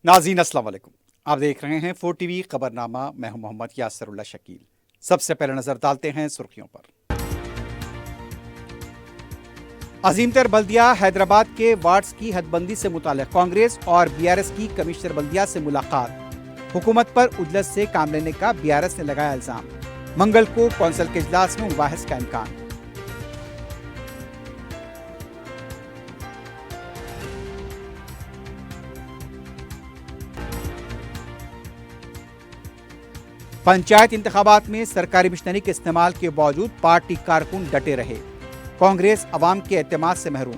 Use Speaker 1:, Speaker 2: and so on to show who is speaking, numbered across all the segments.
Speaker 1: ناظرین السلام علیکم، آپ دیکھ رہے ہیں 4 TV خبرنامہ۔ میں ہوں محمد یاسر اللہ شکیل۔ سب سے پہلے نظر ڈالتے ہیں سرخیوں پر۔ عظیم تر بلدیہ حیدرآباد کے وارڈز کی حد بندی سے متعلق کانگریس اور BRS کی کمشنر بلدیہ سے ملاقات۔ حکومت پر اجلت سے کام لینے کا BRS نے لگایا الزام۔ منگل کو کونسل کے اجلاس میں مباحث کا امکان۔ پنچایت انتخابات میں سرکاری مشنری کے استعمال کے باوجود پارٹی کارکن ڈٹے رہے۔ کانگریس عوام کے اعتماد سے محروم۔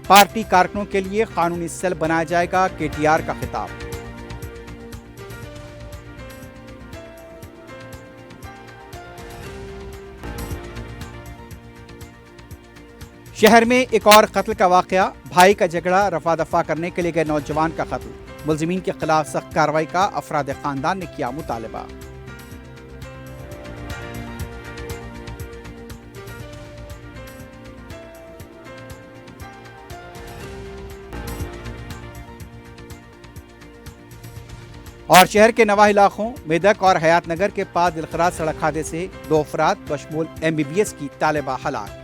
Speaker 1: پارٹی کارکنوں کے لیے قانونی سیل بنایا جائے گا، KTR کا خطاب۔ شہر میں ایک اور قتل کا واقعہ۔ بھائی کا جھگڑا رفع دفع کرنے کے لیے گئے نوجوان کا قتل۔ ملزمین کے خلاف سخت کارروائی کا افراد خاندان نے کیا مطالبہ۔ اور شہر کے نواحی علاقوں میدک اور حیات نگر کے پاس دلخراش سڑک حادثے سے 2 افراد بشمول MBBS کی طالبہ ہلاک۔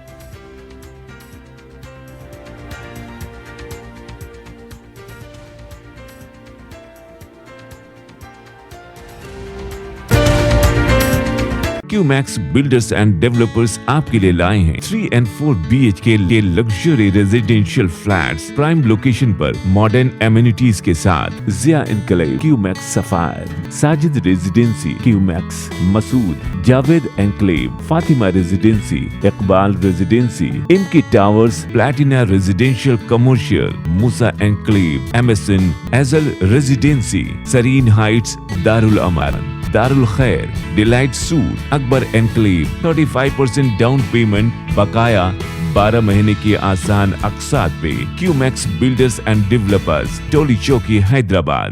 Speaker 2: QMax Builders and Developers آپ کے لیے لائے ہیں 3 and 4 BHK کے luxury residential flats prime location پر ماڈرن ایمینٹیز کے ساتھ۔ Zia enclave, QMax sapphire, Sajid residency, QMax Masood, Javed enclave, Fatima residency, Iqbal residency, MK towers, platina residential commercial, Musa enclave, MSN ایزل ریزیڈینسی، سرین ہائٹس، دارالامن، دارالخیر، delight suite, Akbar enclave, 35% down payment بقایا 12 مہینے کی آسان اقساط پہ۔ QMax بلڈرز اینڈ ڈیولپرز، ٹولی چوکی، حیدرآباد۔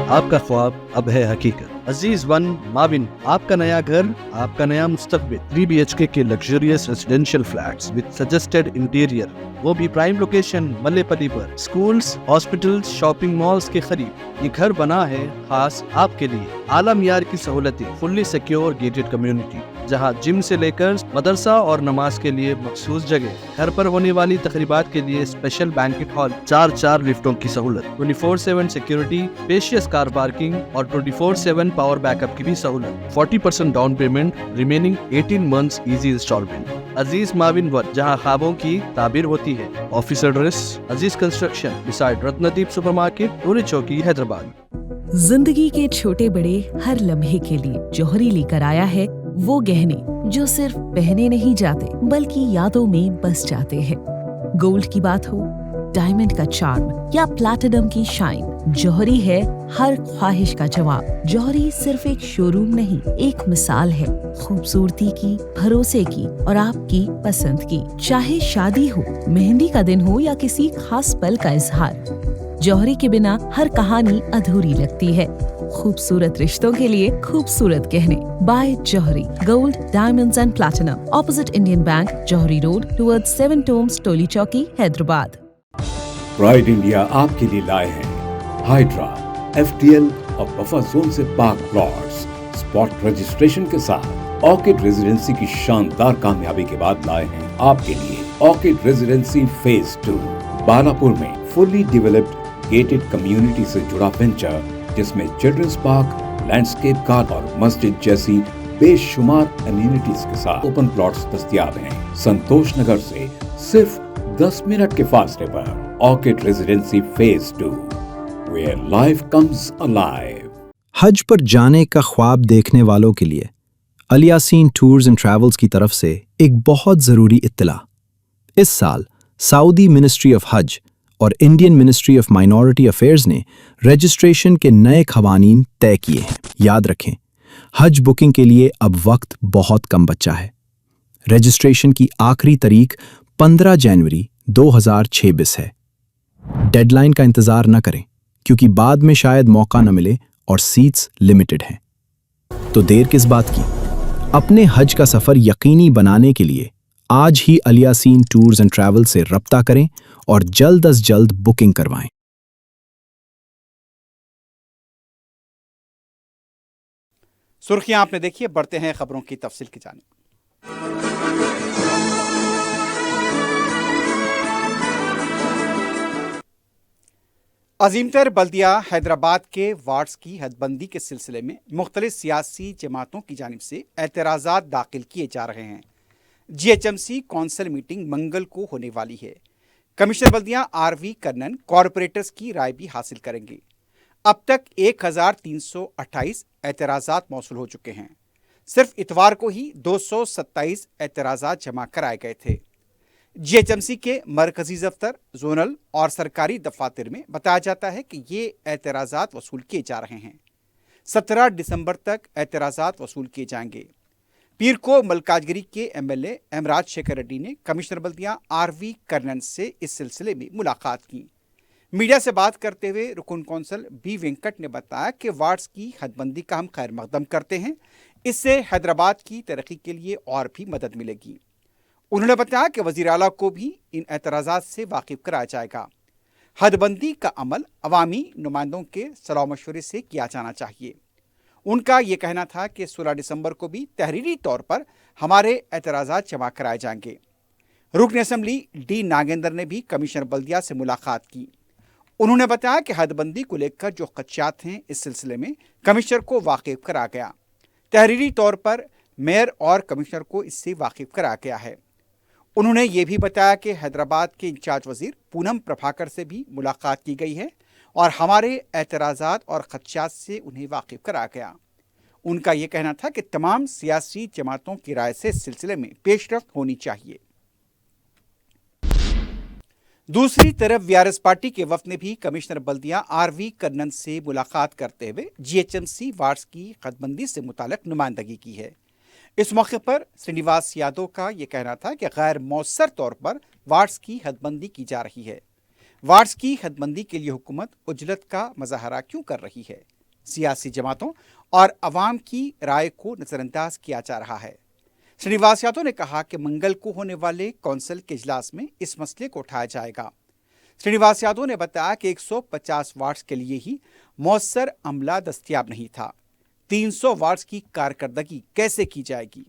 Speaker 3: آپ کا خواب اب ہے حقیقت۔ عزیز ون ماون، آپ کا نیا گھر، آپ کا نیا مستقبل۔ 3 BHK کے luxurious residential flats with suggested interior, وہ بھی پرائم لوکیشن ملے پلی پر، سکولز، ہاسپٹلز، شاپنگ مالز کے قریب۔ یہ گھر بنا ہے خاص آپ کے لیے۔ اعلیٰ معیار کی سہولتیں، فلی سیکیور گیٹڈ کمیونٹی، جہاں جم سے لے کر مدرسہ اور نماز کے لیے مخصوص جگہ، گھر پر ہونے والی تقریبات کے لیے اسپیشل بینکٹ ہال، 4 لفٹوں کی سہولت، 24/7 سیکیورٹی، اسپیشیس کار پارکنگ اور 24/7 پاور بیک اپ کی بھی سہولت۔ 40% down payment, remaining 18 months easy instalment. Aziz maven one, جہاں خوابوں کی تعبیر ہوتی ہے۔ Office address Aziz construction, beside Ratnadeep super market, Toli Chowki, Hyderabad.
Speaker 4: زندگی کے چھوٹے بڑے ہر لمحے کے لیے جوہری لے کر آیا ہے وہ گہنے جو صرف پہنے نہیں جاتے بلکہ یادوں میں بس جاتے ہیں۔ گولڈ کی بات ہو، ڈائمنڈ کا چارم یا پلاٹینم کی شائن، جوہری ہے ہر خواہش کا جواب۔ جوہری صرف ایک شو روم نہیں، ایک مثال ہے خوبصورتی کی، بھروسے کی اور آپ کی پسند کی۔ چاہے شادی ہو، مہندی کا دن ہو یا کسی خاص پل کا اظہار، جوہری کے بنا ہر کہانی ادھوری لگتی ہے۔ خوبصورت رشتوں کے لیے خوبصورت گہنے، بائے جوہری gold, diamonds and platinum, opposite Indian bank, جوہری روڈ، ٹورڈ 7 ٹومز، ٹولی چوکی، حیدرآباد۔
Speaker 5: پرائڈ انڈیا آپ کے لیے لائے ہیں ہائیڈرا، FTL اور بفر زون سے پاک پلاٹس، اسپاٹ رجسٹریشن کے ساتھ۔ آرکڈ ریزیڈنسی کی شاندار کامیابی کے بعد لائے ہیں آپ کے لیے آرکڈ ریزیڈنسی فیز 2، بالاپور میں فلی ڈیولپڈ گیٹڈ کمیونٹی سے جڑا وینچر، جس میں چلڈرنس پارک، لینڈسکیپ گارڈن اور مسجد جیسی بے شمار امینٹیز کے ساتھ اوپن پلاٹس دستیاب ہیں۔ سنتوش نگر سے صرف 10 منٹ کے فاصلے پر orchid residency phase 2، where life comes alive۔
Speaker 6: حج پر جانے کا خواب دیکھنے والوں کے لیے الیاسین ٹورز اینڈ ٹریولز کی طرف سے ایک بہت ضروری اطلاع۔ اس سال سعودی منسٹری آف حج اور Indian ministry of minority affairs نے رجسٹریشن کے نئے قوانین طے کیے ہیں۔ یاد رکھیں، حج بکنگ کے لیے اب وقت بہت کم بچا ہے۔ رجسٹریشن کی آخری تاریخ 15 جنوری 2026 ہے۔ ڈیڈ لائن کا انتظار نہ کریں، کیونکہ بعد میں شاید موقع نہ ملے اور سیٹس لمیٹڈ ہیں۔ تو دیر کس بات کی؟ اپنے حج کا سفر یقینی بنانے کے لیے آج ہی الیاسین ٹورز اینڈ ٹریول سے رابطہ کریں اور جلد از جلد بکنگ کروائیں۔
Speaker 1: सुर्खियां आपने देखी है, बढ़ते हैं खबरों की तफसील की जानिब। अजीमतर बल्दिया हैदराबाद के वार्ड्स की हदबंदी के सिलसिले में मुख्तलिफ सियासी जमातों की जानिब से एतराज़ात दाखिल किए जा रहे हैं। GHMC कौंसिल मीटिंग मंगल को होने वाली है। कमिश्नर बल्दिया RV कन्नन कॉरपोरेटर्स की राय भी हासिल करेंगे। अब तक 1328 एतराज़ात मौसूल हो चुके हैं। सिर्फ इतवार को ही 227 एतराज़ात जमा कराए गए थे। GHMC के मरकजी दफ्तर, जोनल और सरकारी दफातर में बताया जाता है कि ये एतराज़ात वसूल किए जा रहे हैं। 17 दिसंबर तक एतराज़ात वसूल किए जाएंगे। पीर को मलकाजगिरी के MLA एमराज शेखर रेड्डी ने कमिश्नर बल्दिया RV कन्नन से इस सिलसिले में मुलाकात की। मीडिया से बात करते हुए रुकन कौंसल B वेंकट ने बताया कि वार्ड्स की हदबंदी का हम खैर मकदम करते हैं, इससे हैदराबाद की तरक्की के लिए और भी मदद मिलेगी। उन्होंने बताया कि वज़ीर आला को भी इन एतराज़ात से वाकिफ कराया जाएगा। हदबंदी का अमल अवामी नुमाइंदों के सलाह मशवरे से किया जाना चाहिए। उनका ये कहना था कि 16 दिसंबर को भी तहरीरी तौर पर हमारे एतराज़ात जमा कराए जाएंगे। रुकन असम्बली D नागेंद्र ने भी कमिश्नर बल्दिया से मुलाकात की। उन्होंने बताया कि हदबंदी को लेकर जो खदशात हैं, इस सिलसिले में कमिश्नर को वाकिफ करा गया। तहरीरी तौर पर मेयर और कमिश्नर को इससे वाकिफ करा गया है। उन्होंने ये भी बताया कि हैदराबाद के इंचार्ज वजीर पूनम प्रभाकर से भी मुलाकात की गई है और हमारे एतराज़ात और खदशात से उन्हें वाकिफ करा गया। उनका ये कहना था कि तमाम सियासी जमातों की राय से इस सिलसिले में पेशरफ्त होनी चाहिए। दूसरी तरफ BRS पार्टी के वफ्द ने भी कमिश्नर बल्दिया RV कन्नन से मुलाकात करते हुए GHMC वार्ड्स की हदबंदी से मुताल्लिक नुमाइंदगी की है। इस मौके पर श्रीनिवास यादव का यह कहना था कि गैर मौसर तौर पर वार्ड्स की हदबंदी की जा रही है। वार्ड्स की हदबंदी के लिए हुकूमत उजलत का मजाहरा क्यों कर रही है? सियासी जमातों और अवाम की राय को नज़रअंदाज किया जा रहा है। श्रीनिवास यादव ने कहा कि मंगल को होने वाले कौंसिल के इजलास में इस मसले को उठाया जाएगा। श्रीनिवास यादव ने बताया कि 150 वार्ड्स के लिए ही मौसर अमला दस्तयाब नहीं था। 300 वार्ड्स की कारकर्दगी कैसे की जाएगी?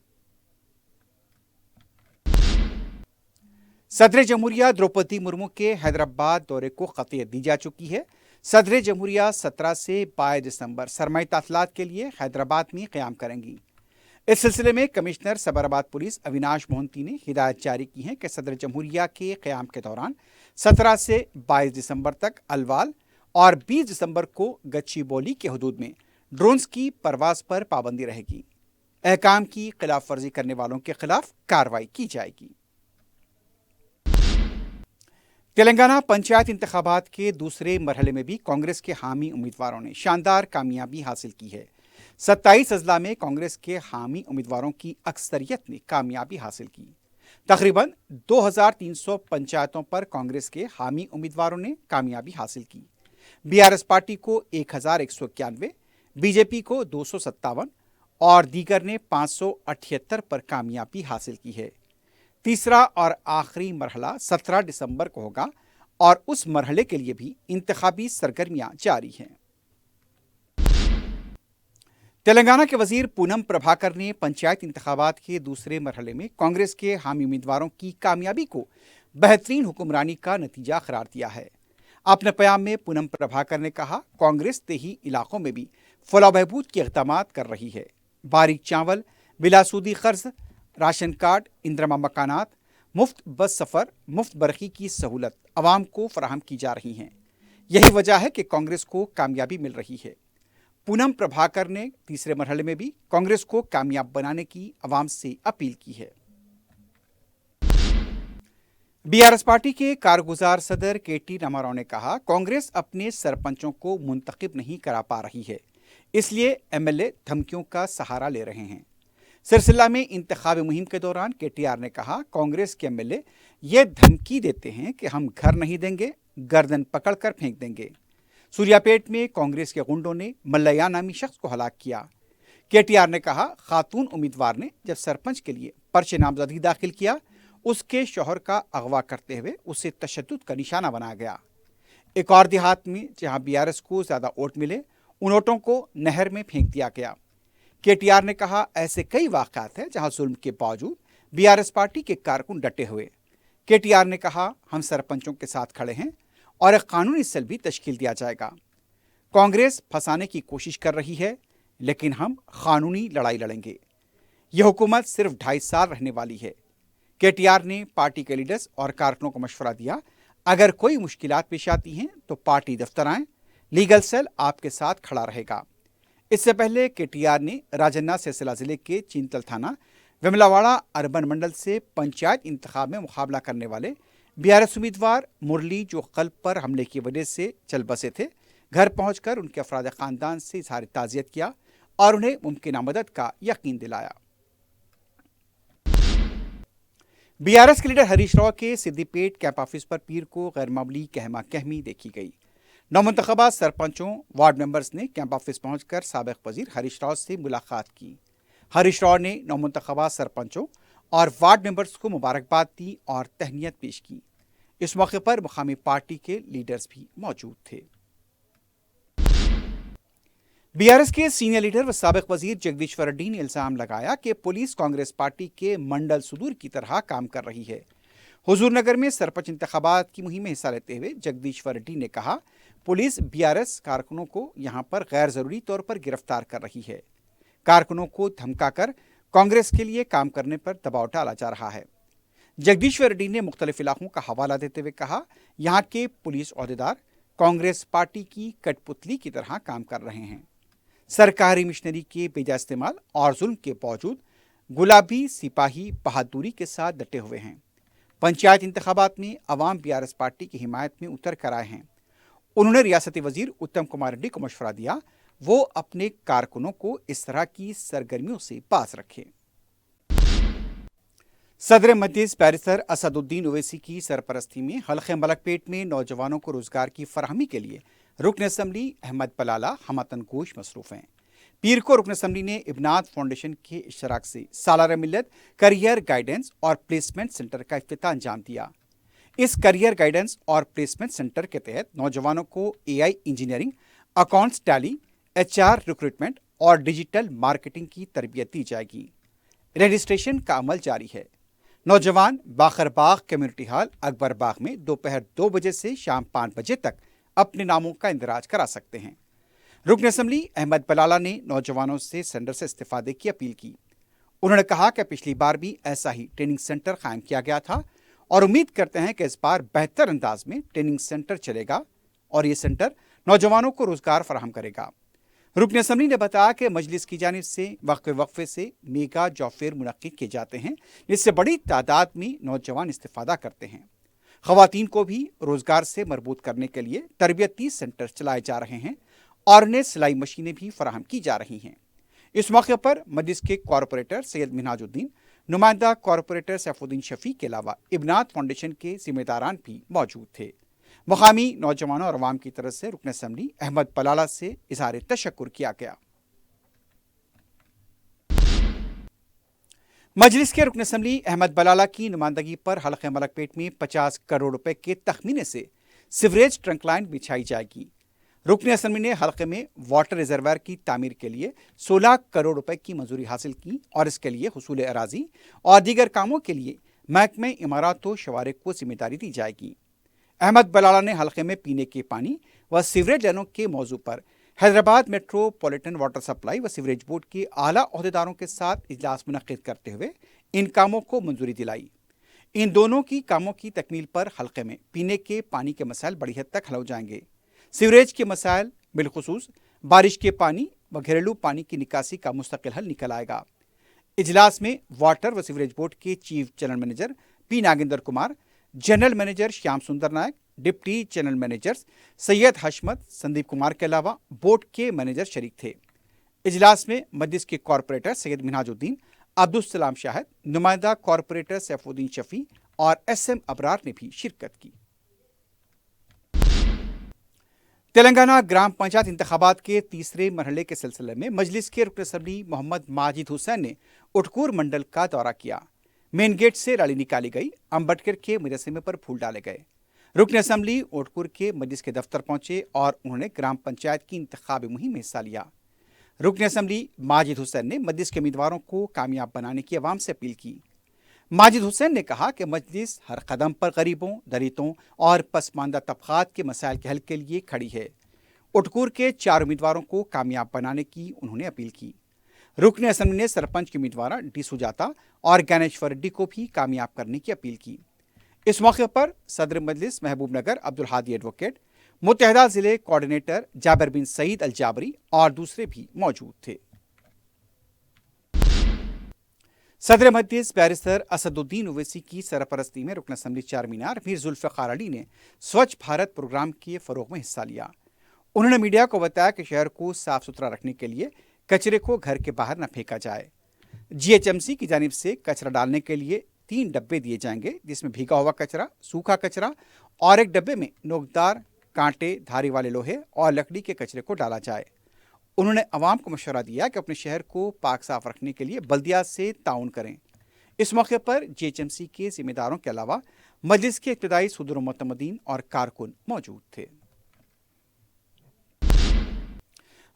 Speaker 1: सदर जमहूरिया द्रौपदी मुर्मू के हैदराबाद दौरे को खतीयत दी जा चुकी है। सदर जमहूरिया 17 से 22 दिसंबर सरमाई तासलात के लिए हैदराबाद में क़याम करेंगी। इस सिलसिले में कमिश्नर सबराबाद पुलिस अविनाश मोहंती ने हिदायत जारी की है कि सदर जमहूरिया के क़याम के दौरान 17 से 22 दिसंबर तक अलवाल और 20 दिसंबर को गच्चीबौली के हदूद में ड्रोन्स की परवाज पर पाबंदी रहेगी। अहकाम की खिलाफ वर्जी करने वालों के खिलाफ कार्रवाई की जाएगी। तेलंगाना पंचायत इंतखाबात के दूसरे मरहले में भी कांग्रेस के हामी उम्मीदवारों ने शानदार कामयाबी हासिल की है। 27 अजला में कांग्रेस के हामी उम्मीदवारों की अक्सरियत ने कामयाबी हासिल की। तकरीबन 2300 पंचायतों पर कांग्रेस के हामी उम्मीदवारों ने कामयाबी हासिल की। BRS पार्टी को 1191, BJP को 257 और दीगर ने 578 पर कामयाबी हासिल की है। तीसरा और आखिरी मरहला 17 दिसंबर को होगा और उस मरहले के लिए भी इंतखाबी सरगर्मियां जारी हैं। तेलंगाना के वजीर पूनम प्रभाकर ने पंचायत इंतखाबात के दूसरे मरहले में कांग्रेस के हामी उम्मीदवारों की कामयाबी को बेहतरीन हुक्मरानी का नतीजा करार दिया है। अपने बयान में पूनम प्रभाकर ने कहा, कांग्रेस देही इलाकों में भी फलाह बहबूद के इक़दामात कर रही है। बारीक चावल, बिलासूदी कर्ज, राशन कार्ड, इंदिरा मकानात, मुफ्त बस सफ़र, मुफ्त बरखी की सहूलत अवाम को फराहम की जा रही हैं। यही वजह है कि कांग्रेस को कामयाबी मिल रही है। पूनम प्रभाकर ने तीसरे मरहले में भी कांग्रेस को कामयाब बनाने की अवाम से अपील की है। BRS पार्टी के कारगुजार सदर KT रामाराव ने कहा, कांग्रेस अपने सरपंचों को मुंतखब नहीं करा पा रही है, इसलिए MLA धमकियों का सहारा ले रहे हैं। सिलसिला में इंतखाबी मुहिम के दौरान KTR ने कहा, कांग्रेस के MLA ये धमकी देते हैं कि हम घर नहीं देंगे, गर्दन पकड़कर फेंक देंगे। सूर्यापेट में कांग्रेस के गुंडों ने मल्लैया नामी शख्स को हलाक किया। KTR ने कहा, खातून उम्मीदवार ने जब सरपंच के लिए पर्चे नामजदगी दाखिल किया, उसके शौहर का अगवा करते हुए उसे तशद्दुद का निशाना बनाया गया। एक और देहात में जहां BRS को ज़्यादा वोट मिले, उन वोटों को नहर में फेंक दिया गया। KTR ने कहा, ऐसे कई वाक़यात हैं जहां जुल्म के बावजूद BRS पार्टी के कारकुन डटे हुए। KTR ने कहा, हम सरपंचों के साथ खड़े हैं और एक कानूनी सेल भी तश्कील दिया जाएगा। कांग्रेस फंसाने की कोशिश कर रही है, लेकिन हम कानूनी लड़ाई लड़ेंगे। यह हुकूमत सिर्फ 2.5 साल रहने वाली है। KTR ने पार्टी के लीडर्स और कारकुनों को मशवरा दिया, अगर कोई मुश्किलात पेश आती हैं तो पार्टी दफ्तर आएं, लीगल सेल आपके साथ खड़ा रहेगा। इससे पहले KTR ने राजन्ना सिलसिला जिले के चींतल थाना विमलावाड़ा अर्बन मंडल से पंचायत इंतखाब में मुकाबला करने वाले BRS उम्मीदवार मुरली, जो कल्ब पर हमले की वजह से चल बसे थे, घर पहुंचकर उनके अफराद खानदान से इजहार ताज़ियत किया और उन्हें मुमकिन मदद का यकीन दिलाया। BRS के लीडर हरीश राव के सिद्दीपेट कैंप ऑफिस पर पीर को गैर मामूली कहमा कहमी देखी गई। नौमुंतखबा सरपंचों, वार्ड मेंबर्स ने कैंप ऑफिस पहुंचकर साबिक वजीर हरीश राव से मुलाकात की। हरीश राव ने नौमुंतखबा सरपंचों और वार्ड मेंबर्स को मुबारकबाद दी और तहनीत पेश की। इस मौके पर मुकामी पार्टी के लीडर्स भी मौजूद थे। BRS के सीनियर लीडर व साबिक वजीर जगदीश्वर रेड्डी ने इल्जाम लगाया कि पुलिस कांग्रेस पार्टी के मंडल सुदूर की तरह काम कर रही है। हुजूर नगर में सरपंच इंतखाबात की मुहिम में हिस्सा लेते हुए जगदीश्वर रेड्डी ने कहा, पुलिस BRS कारकुनों को यहां पर गैर जरूरी तौर पर गिरफ्तार कर रही है। कारकुनों को धमकाकर कांग्रेस के लिए काम करने पर दबाव डाला जा रहा है। जगदीश्वर रेड्डी ने मुख्तलिफ इलाकों का हवाला देते हुए कहा, यहाँ के पुलिस ओहदेदार कांग्रेस पार्टी की कठपुतली की तरह काम कर रहे हैं। सरकारी मिशनरी के बेजा इस्तेमाल और जुल्म के बावजूद गुलाबी सिपाही बहादुरी के साथ डटे हुए हैं। पंचायत इंतखाबात में अवाम BRS पार्टी की हिमायत में उतर कर आए हैं। उन्होंने रियासती वजीर उत्तम कुमार रेड्डी को मशवरा दिया, वो अपने कारकुनों को इस तरह की सरगर्मियों से बाज रखें। सदर मजलिस बैरिस्टर असदुद्दीन ओवैसी की सरपरस्ती में हल्के मलकपेट में नौजवानों को रोजगार की फराहमी के लिए रुकन असम्बली अहमद बलाला हमतन गोश मसरूफ हैं। पीर को रुकन असम्बली ने इब्नात फाउंडेशन के इश्तराक से सालाना मिल्लत करियर गाइडेंस और प्लेसमेंट सेंटर का इफ्तिताह अंजाम दिया। इस करियर गाइडेंस और प्लेसमेंट सेंटर के तहत नौजवानों को AI engineering, accounts, tally, HR recruitment और डिजिटल मार्केटिंग की तरबियत दी जाएगी। रजिस्ट्रेशन का अमल जारी है। नौजवान बाखरबाग कम्युनिटी हॉल अकबर बाग में दोपहर 2 बजे से शाम 5 बजे तक अपने नामों का इंदराज करा सकते हैं। रुकन असम्बली अहमद बलाला ने नौजवानों से सेंटर से इस्तीफादे की अपील की। उन्होंने कहा कि पिछली बार भी ऐसा ही ट्रेनिंग सेंटर कायम किया गया था और उम्मीद करते हैं कि इस बार बेहतर अंदाज में ट्रेनिंग सेंटर चलेगा और ये सेंटर नौजवानों को रोजगार फराहम करेगा। रुकन असम्बली ने बताया कि मजलिस की जानिब से वक्फे से मेगा जॉब फेयर मुनक्किद किए जाते हैं, जिससे बड़ी तादाद में नौजवान इस्तिफादा करते हैं। ख़वातीन को भी रोजगार से मरबूत करने के लिए तरबियती सेंटर चलाए जा रहे हैं और उन्हें सिलाई मशीनें भी फराहम की जा रही हैं। इस मौके पर मजलिस के कॉरपोरेटर सैयद मिन्हाजुद्दीन, नुमाइंदा कॉरपोरेटर सैफुद्दीन शफी के अलावा इब्नात फाउंडेशन के जिम्मेदारान भी मौजूद थे। मुकामी नौजवानों और अवाम की तरफ से रुकन असम्बली अहमद बलाला से इज़हार तशक्कुर किया गया। मजलिस के रुकन असम्बली अहमद बलाला की नुमाइंदगी पर हल्के मलकपेट में 50 करोड़ रुपए के तखमीने से सिवरेज ट्रंक लाइन बिछाई जाएगी। रुकन असम्बली ने हल्के में वाटर रिजर्वायर की तामीर के लिए 16 करोड़ रुपए की मंजूरी हासिल की और इसके लिए हुसूल अराजी और दीगर कामों के लिए महकमे इमारत व शवारे को जिम्मेदारी दी जाएगी। अहमद बलाला ने हल्के में पीने के पानी व सीवरेज लाइनों के मौजू पर हैदराबाद मेट्रोपॉलिटन वाटर सप्लाई व सीवरेज बोर्ड के आला ओहदेदारों के साथ इजलास मुनक्किद करते हुए इन कामों को मंजूरी दिलाई। इन दोनों की कामों की तकमील पर हल्के में पीने के पानी के मसाइल बड़ी हद तक हल हो जाएंगे। सीवरेज के मसाइल बिलखुसूस बारिश के पानी व घरेलू पानी की निकासी का मुस्तकिल हल निकल आएगा। इजलास में वाटर व सीवरेज बोर्ड के chief general manager P Nagendra Kumar, general manager Shyam Sundar Nayak, deputy general managers Syed Hashmat, Sandeep Kumar के अलावा बोर्ड के मैनेजर शरीक थे। इजलास में मजलिस के कॉरपोरेटर सैयद मिन्हाजुद्दीन, अब्दुल सलाम शाहिद, नुमाइंदा कॉरपोरेटर सैफुद्दीन शफी और SM अबरार ने भी शिरकत की। तेलंगाना ग्राम पंचायत इंतखाबात के तीसरे मरहले के सिलसिले में मजलिस के रुकन असम्बली मोहम्मद माजिद हुसैन ने उटकूर मंडल का दौरा किया। मेन गेट से रैली निकाली गई। अम्बेडकर के मुजस्समे पर फूल डाले गए। रुकन असम्बली ओटकूर के मजलिस के दफ्तर पहुंचे और उन्होंने ग्राम पंचायत की इंतखाबी मुहिम में हिस्सा लिया। रुकन असम्बली माजिद हुसैन ने मजलिस के उम्मीदवारों को कामयाब बनाने की अवाम से अपील की। माजिद हुसैन ने कहा कि मजलिस हर कदम पर गरीबों, दलितों और पसमानदा तबकात के मसाइल के हल के लिए खड़ी है। उटकूर के 4 उम्मीदवारों को कामयाब बनाने की उन्होंने अपील की। रुकन असम्बली ने सरपंच के उम्मीदवार डी सुजाता और ज्ञानेश्वर रेड्डी को भी कामयाब करने की अपील की। इस मौके पर सदर मजलिस महबूब नगर अब्दुल हादी एडवोकेट, मुत्तहदा जिले कोऑर्डिनेटर जाबिर बिन सईद अल जाबरी और दूसरे भी मौजूद थे। सदर मजलिस बैरिस्टर असदुद्दीन ओवैसी की सरपरस्ती में रुकन असम्बली चारमीनार मीर जुल्फ़िकार अली ने स्वच्छ भारत प्रोग्राम के फरोग में हिस्सा लिया। उन्होंने मीडिया को बताया कि शहर को साफ सुथरा रखने के लिए कचरे को घर के बाहर न फेंका जाए। GHMC की जानिब से कचरा डालने के लिए 3 डब्बे दिए जाएंगे, जिसमें भीगा हुआ कचरा, सूखा कचरा और एक डब्बे में नोकदार, कांटे, धारी वाले लोहे और लकड़ी के कचरे को डाला जाए। उन्होंने अवाम को मशवरा दिया कि अपने शहर को पाक साफ रखने के लिए बल्दिया से ताउन करें। इस मौके पर GHMC के जिम्मेदारों के अलावा मजलिस के इब्तदाई सदर व मुतमदीन और कारकुन मौजूद थे।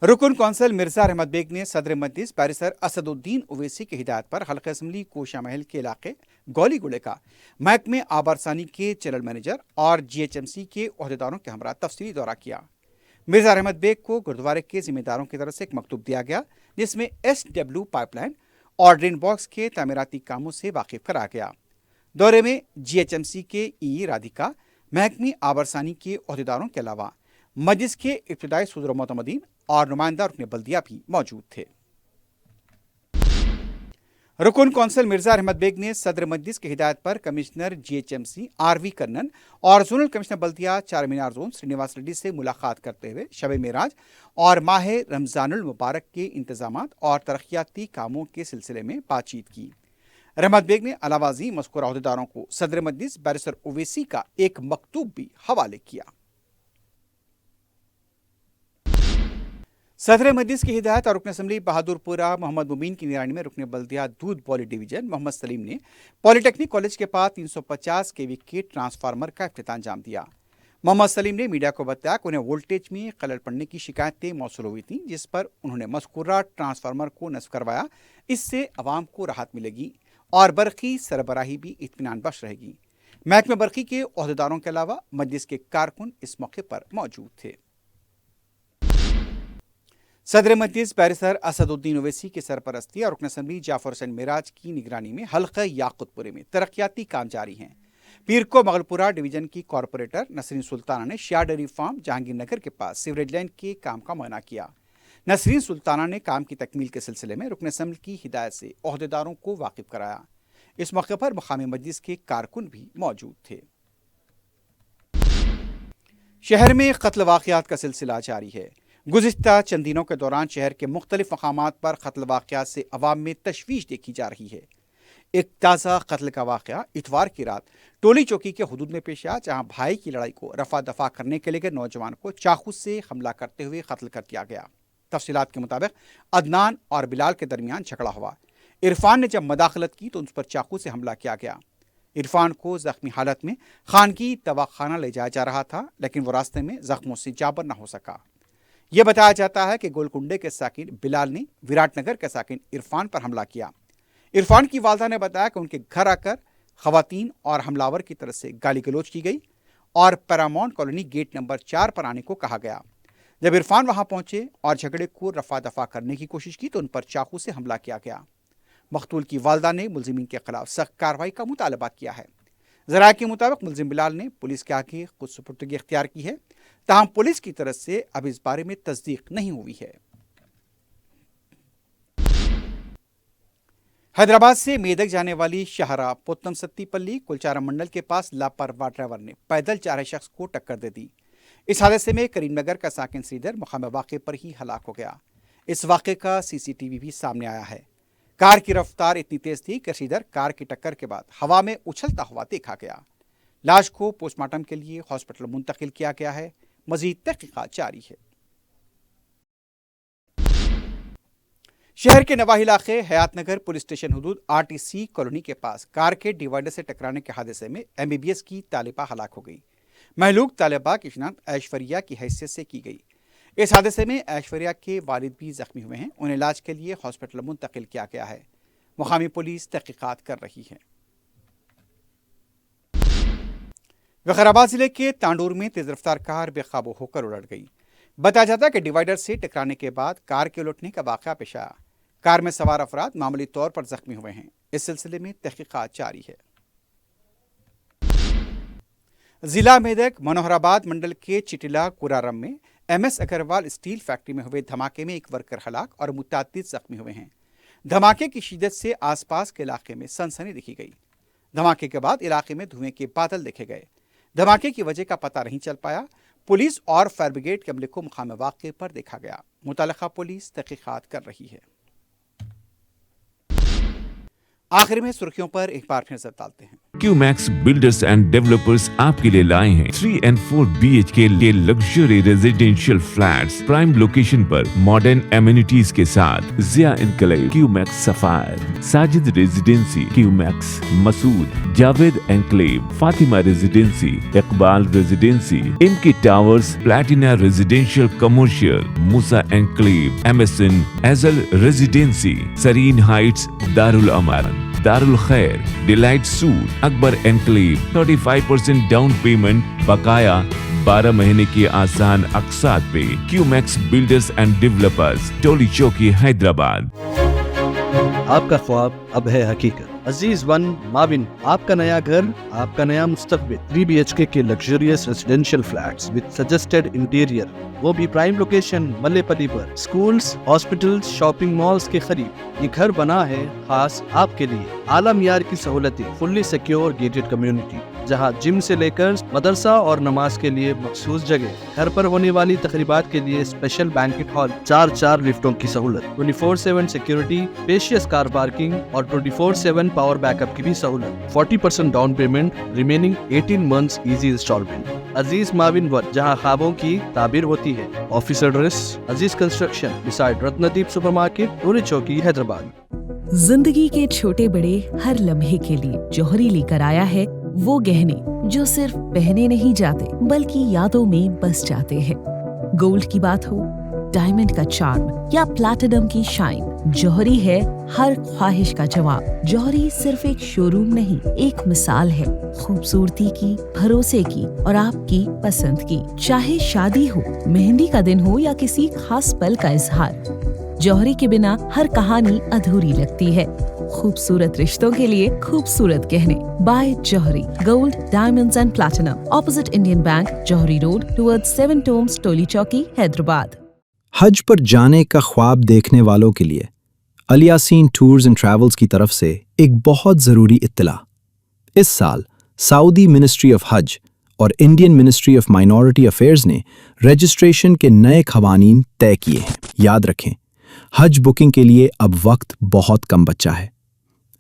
Speaker 1: रुकन कौंसल मिर्जा अहमद बेग ने सदर मजलिस बैरिस्टर असदुद्दीन ओवैसी की हिदायत पर हल्का असम्बली कोशा महल के इलाके गौली गुड़े का महकमे आबारसानी के जनरल मैनेजर और GHMC के ओहदेदारों के हमरा तफसीली दौरा किया। मिर्जा अहमद बेग को गुरुद्वारे के जिम्मेदारों की तरफ से एक मकतूब दिया गया, जिसमें SW पाइपलाइन और ड्रेन बॉक्स के तामीराती कामों से वाकिफ करा गया। दौरे में GHMC के EE राधिका, महकमे आबारसानी के ओहदेदारों के अलावा मजलिस के इब्तदाई सदर व मुतमदीन और नुमाइंदा रुकन बल्दिया भी मौजूद थे। रुकन कौंसल मिर्जा अहमद बेग ने सदर मजलिस की हिदायत पर कमिश्नर GHMC RV कन्नन और जोनल कमिश्नर बल्दिया चारमीनार जोन श्रीनिवास रेड्डी से मुलाकात करते हुए शब मेराज और माह रमजानुल मुबारक के इंतजामात और तरक्याती कामों के सिलसिले में बातचीत की। रहमत बेग ने अलावाजी मज़कूरा अहदेदारों को सदर मजलिस बैरिस्टर ओवैसी का एक मकतूब भी हवाले किया। सदर मजलिस की हिदायत और रुकन असम्बली बहादुरपुरा मोहम्मद मुबीन की निगरानी में रुकन बल्दिया दूध बॉली डिवीजन मोहम्मद सलीम ने पॉलिटेक्निक कॉलेज के पास 350 kV के ट्रांसफार्मर का इफ्तिताम अंजाम दिया। मोहम्मद सलीम ने मीडिया को बताया कि उन्हें वोल्टेज में खलल पड़ने की शिकायतें मौसूल हुई थी, जिस पर उन्होंने मज़कूरा ट्रांसफार्मर को नस्ब करवाया। इससे अवाम को राहत मिलेगी और बरक़ी सरबराही भी इत्मीनान बख्श रहेगी। महकमे बरक़ी के ओहदेदारों के अलावा मजलिस के कारकुन इस मौके पर मौजूद थे। सदर मजलिस बैरिस्टर असदुद्दीन ओवैसी की सरपरस्ती और रुकन असम्बली जाफर हुसैन मेराज की निगरानी में हल्का याकुतपुरे में तरक्याती काम जारी हैं। पीर को मगलपुरा डिवीजन की कॉरपोरेटर नसरीन सुल्ताना ने शाह डेयरी फार्म जहांगीर नगर के पास सीवरेज लाइन के काम का मुआयना किया। नसरीन सुल्ताना ने काम की तकमील के सिलसिले में रुकन असम्बली की हिदायत से ओहदेदारों को वाकिफ कराया। इस मौके पर मकामी मजलिस के कारकुन भी मौजूद थे। शहर में कत्ल वाक़यात का सिलसिला जारी है। गुज़िश्ता चंद दिनों के दौरान शहर के मुख्तलिफ मकामात पर कत्ल वाक़यात से अवाम में तशवीश देखी जा रही है। एक ताज़ा कत्ल का वाक़या इतवार की रात टोली चौकी के हुदूद में पेश आया, जहां भाई की लड़ाई को रफा दफा करने के लिए गए नौजवान को चाकू से हमला करते हुए कत्ल कर दिया गया। तफसीलात के मुताबिक अदनान और बिलाल के दरमियान झगड़ा हुआ। इरफान ने जब मदाखलत की तो उस पर चाकू से हमला किया गया। इरफान को जख्मी हालत में खानगी दवाखाना ले जाया जा रहा था, लेकिन वो रास्ते में जख्मों से जाबर न हो सका। यह बताया जाता है कि गोलकुंडे के साकिन बिलाल ने विराटनगर के साकिन इरफान पर हमला किया। इरफान की वालदा ने बताया कि उनके घर आकर खवातीन और हमलावर की तरफ से गाली गलौज की गई और पैरामाउंट कॉलोनी गेट नंबर 4 पर आने को कहा गया। जब इरफान वहां पहुंचे और झगड़े को रफा दफा करने की कोशिश की तो उन पर चाकू से हमला किया गया। मकतूल की वालदा ने मुलजिमीन के खिलाफ सख्त कार्रवाई का मुतालबा किया है। ज़राए के मुताबिक मुलजिम बिलाल ने पुलिस के आगे खुद सुपुर्दगी इख्तियार की है, ताहम पुलिस की तरफ से अब इस बारे में तस्दीक नहीं हुई है। हैदराबाद से मेदक जाने वाली शाहरा पोत्तम सत्तीपल्ली कुलचारा मंडल के पास लापरवाह ड्राइवर ने पैदल जा रहे शख्स को टक्कर दे दी। इस हादसे में करीमनगर का साकिन श्रीधर मकाम वाक़े पर ही हलाक हो गया। इस वाक़े का CCTV भी सामने आया है। कार की रफ्तार इतनी तेज थी कि श्रीधर कार की टक्कर के बाद हवा में उछलता हुआ देखा गया। लाश को पोस्टमार्टम के लिए हॉस्पिटल मुंतकिल किया गया है। मजीद तहकीकात जारी है। शहर के नवाही इलाके हयातनगर पुलिस स्टेशन हुदूद RTC कॉलोनी के पास कार के डिवाइडर से टकराने के हादसे में MBBS की तालिबा हलाक हो गई। महलूक तालिबा की शिनाख्त ऐश्वर्या की हैसियत से की गई। इस हादसे में ऐश्वर्या के वालिद भी जख्मी हुए हैं। उन्हें इलाज के लिए हॉस्पिटल मुंतकिल किया गया है। मुकामी पुलिस तहकीकात कर रही है। वखराबाद जिले के तांडूर में तेज रफ्तार कार बेकाबू होकर उलट गई। बताया जाता है कि डिवाइडर से टकराने के बाद कार के उलटने का वाकया पेश आया। कार में सवार अफराद मामूली तौर पर जख्मी हुए हैं। इस सिलसिले में तहकीकात जारी है। जिला मेदक मनोहराबाद मंडल के चिटिला कुरारम में MS अग्रवाल स्टील फैक्ट्री में हुए धमाके में एक वर्कर हलाक और मुतअद्दिद जख्मी हुए हैं। धमाके की शिद्दत से आसपास के इलाके में सनसनी दिखी गई। धमाके के बाद इलाके में धुएं के बादल देखे गए। धमाके की वजह का पता नहीं चल पाया। पुलिस और फायर ब्रिगेड के अमले को मुकाम वाक़े पर देखा गया। मुतल्लिका पुलिस तहकीकात कर रही है। आखिर में सुर्खियों पर एक बार फिर नजर डालते हैं।
Speaker 2: क्यूमैक्स बिल्डर्स एंड डेवलपर्स आपके लिए लाए हैं 3 and 4 BHK के luxury residential flats prime location पर मॉडर्न एमिनिटीज के साथ। Zia enclave, QMax sapphire, Sajid residency, QMax Masood, Javed enclave, Fatima residency, Iqbal residency, इनकी towers, platina residential commercial, Musa enclave, MSN एजल रेजिडेंसी, सरीन हाइट्स, दारुल अमान, दारुल खैर, delight suite, Akbar enclave, 35% down payment, बकाया 12 महीने की आसान अकसात पे। QMax builders and developers, Toli Chowki, Hyderabad.
Speaker 3: आपका ख्वाब अब है हकीकत। अजीज वन माविन, आपका नया घर, आपका नया मुस्तकबिल। 3 BHK के luxurious residential flats with suggested interior, वो भी प्राइम लोकेशन मल्लेपल्ली पर। स्कूल्स, हॉस्पिटल्स, शॉपिंग मॉल्स के करीब ये घर बना है खास आपके लिए। आला मियार की सहूलतें, फुल्ली सिक्योर गेटेड कम्युनिटी, जहां जिम से लेकर मदरसा और नमाज के लिए मखसूस जगह। घर पर होने वाली तकरीबात के लिए स्पेशल बैंकेट हॉल, 4 लिफ्टों की सहूलत, 24/7 सिक्योरिटी, स्पेशियस कार पार्किंग और 24/7 पावर बैकअप की भी सहूलत। 40% down payment, remaining 18 months easy instalment. Aziz maven one, जहां ख्वाबों की ताबीर होती है। Office address Aziz construction beside Ratnadeep supermarket, Toli Chowki, Hyderabad.
Speaker 4: जिंदगी के छोटे बड़े हर लम्हे के लिए जौहरी लेकर आया है वो गहने जो सिर्फ पहने नहीं जाते बल्कि यादों में बस जाते हैं। गोल्ड की बात हो, डायमंड का चार्म या प्लैटिनम की शाइन, जौहरी है हर ख्वाहिश का जवाब। जौहरी सिर्फ एक शोरूम नहीं, एक मिसाल है खूबसूरती की, भरोसे की और आपकी पसंद की। चाहे शादी हो, मेहंदी का दिन हो या किसी खास पल का इजहार, जौहरी के बिना हर कहानी अधूरी लगती है। खूबसूरत रिश्तों के लिए खूबसूरत गहने by Jouhari, gold, diamonds and platinum, opposite Indian bank, Jouhari road, towards 7 tombs, Toli Chowki, Hyderabad.
Speaker 6: हज पर जाने का ख्वाब देखने वालों के लिए अलियासीन टूर्स एंड ट्रैवल्स की तरफ से एक बहुत ज़रूरी इत्तला। इस साल सऊदी मिनिस्ट्री ऑफ हज और Indian ministry of minority affairs ने रजिस्ट्रेशन के नए क़वानीन तय किए हैं। याद रखें, हज बुकिंग के लिए अब वक्त बहुत कम बचा है।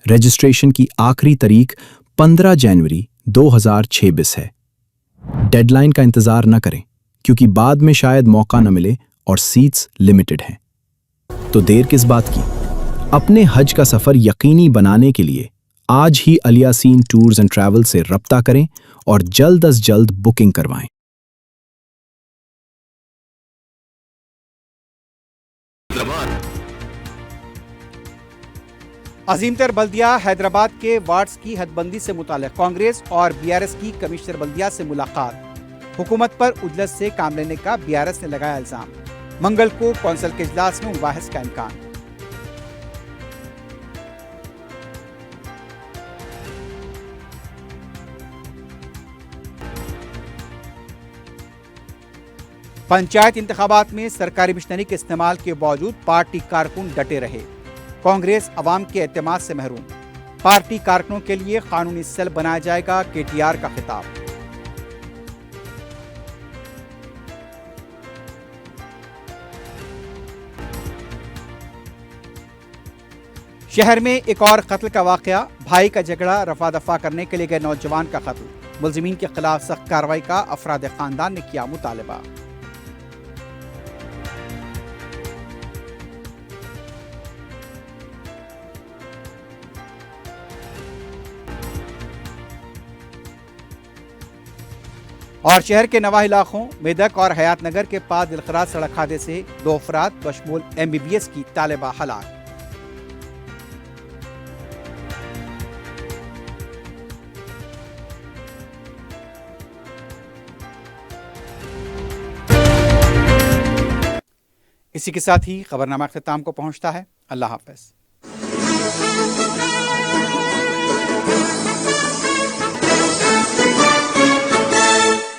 Speaker 6: रजिस्ट्रेशन की आखिरी तारीख 15 जनवरी 2026 है। डेडलाइन का इंतज़ार न करें, क्योंकि बाद में शायद मौका न मिले और सीट्स लिमिटेड हैं। तो देर किस बात की? अपने हज का सफ़र यकीनी बनाने के लिए आज ही अलियासीन टूर्स एंड ट्रैवल से रब्ता करें और जल्द अज जल्द बुकिंग करवाएं।
Speaker 1: अजीमतर बल्दिया हैदराबाद के वार्ड्स की हदबंदी से मुताल्लिक कांग्रेस और BRS की कमिश्नर बल्दिया से मुलाकात। हुकूमत पर उजलत से काम लेने का BRS ने लगाया इल्जाम। मंगल को कौंसिल के इजलास में मुबाहिस का इम्कान। पंचायत इंतखाबात में सरकारी मिशनरी के इस्तेमाल के बावजूद पार्टी कारकुन डटे रहे। कांग्रेस अवाम के एतमाद से महरूम। पार्टी कारकुनों के लिए कानूनी सेल बनाया जाएगा, KTR का खिताब। शहर में एक और कत्ल का वाकया। भाई का झगड़ा रफा दफा करने के लिए गए नौजवान का कत्ल। मुलजिमीन के खिलाफ सख्त कार्रवाई का अफराद खानदान ने किया मुतालबा। اور شہر کے نواح علاقوں میدک اور حیات نگر کے پاس دلخراش سڑک حادثے سے 2 افراد بشمول MBBS کی طالبہ ہلاک۔ اسی کے ساتھ ہی خبرنامہ اختتام کو پہنچتا ہے۔ اللہ حافظ۔